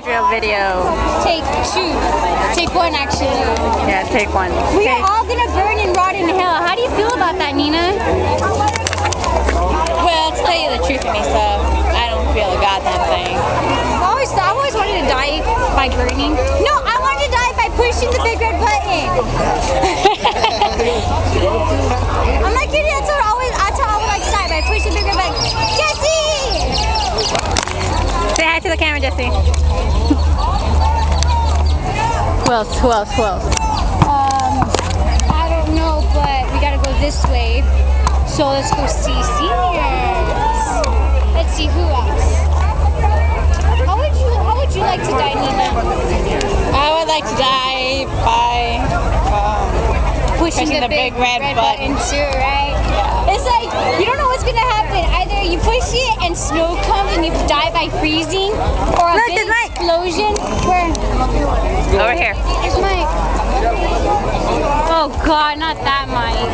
fire drill video. Take 2. Take 1, actually. Yeah, take 1. We are all gonna burn and rot in hell. How do you feel about that, Nina? Well, to tell you the truth, Anyssa, I don't feel a goddamn thing. I've always wanted to die by burning. No, I wanted to die by pushing the big red button. I'm like, that's how I would like to die, by pushing the big red button. Jesse! Say hi to the camera, Jesse. Who else? Who else? Who else? I don't know, but we gotta go this way. So let's go see seniors. Let's see who else. How would you like to die, Nina? I would like to die by pushing the big red button too, right? Yeah. It's like, you don't know what's gonna happen. Either you push it and snow comes and you die by freezing, or a big explosion. Where? Over here. There's Mike. Oh God, not that Mike.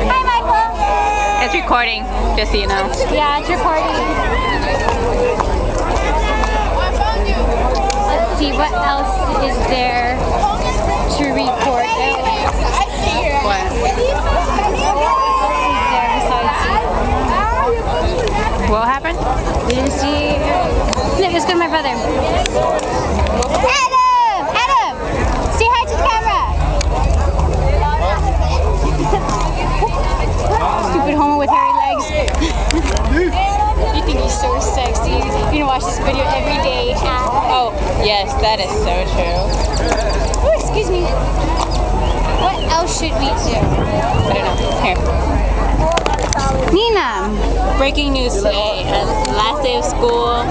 Hi, Michael. It's recording, just so you know. Yeah, it's recording. Let's see, what else is there to report? What? What happened? We didn't see. No, let's go to my brother. Adam! Adam! Say hi to the camera! Stupid homo with hairy legs. You think he's so sexy. You're gonna watch this video every day. Oh, yes, that is so true. Oh, excuse me. What else should we do? I don't know. Here. Nina! Breaking news today. Last day of school,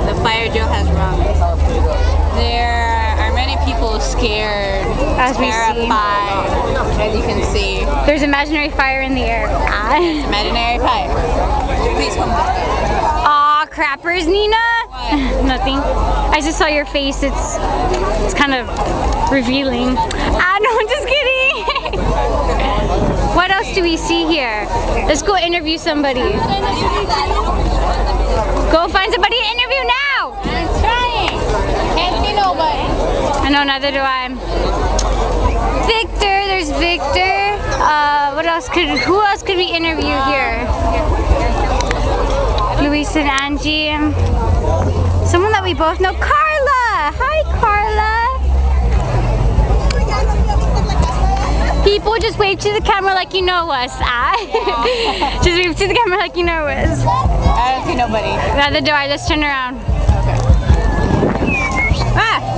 the fire drill has rung. There are many people scared, As we see. terrified, as you can see. There's imaginary fire in the air. Imaginary fire. Please come back. Aw, crappers, Nina! Nothing. I just saw your face. It's kind of revealing. No, I'm just kidding. What else do we see here? Let's go interview somebody. Go find somebody to interview now. I'm trying. Can't see nobody. I know, neither do I. Victor, there's Victor. Who else could we interview here? Luis and Angie. Someone that we both know. Carla! Hi, Carla! People just wave to the camera like you know us. Just wave to the camera like you know us. I don't see nobody. Neither do I. Let's turn around.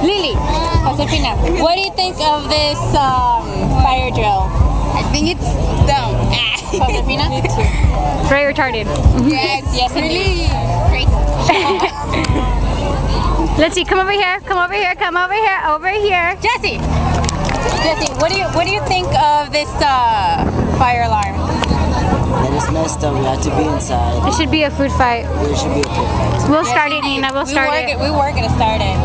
Lily. Josefina, what do you think of this fire drill? I think it's dumb. Josefina? Me too. Very retarded. Yeah, it's Yes, really great. Let's see. Come over here. Come over here. Come over here. Over here. Jesse, what do you think of this fire alarm? That is messed up. We have to be inside. It should be a food fight. There should be a food fight. We'll start it, Nina. We'll start it. We were gonna start it,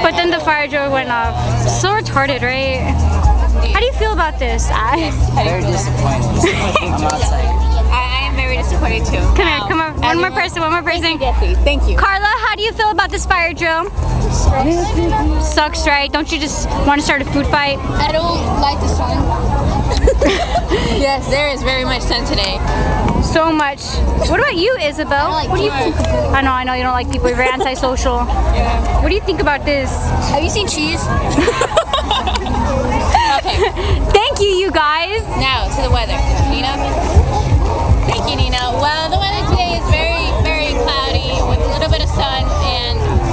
But then the fire drill went off. So retarded, right? How do you feel about this? Very disappointed. I'm outside. I am very disappointed too. Come here, come on. One more person, one more person. Jesse, thank you. Carla, how do you feel about this fire drill? Sucks, right? Don't you just want to start a food fight? I don't like the sun. Yes, there is very much sun today. So much. What about you, Isabel? like What do you think? I know you don't like people. You're very antisocial. Yeah. What do you think about this? Have you seen cheese?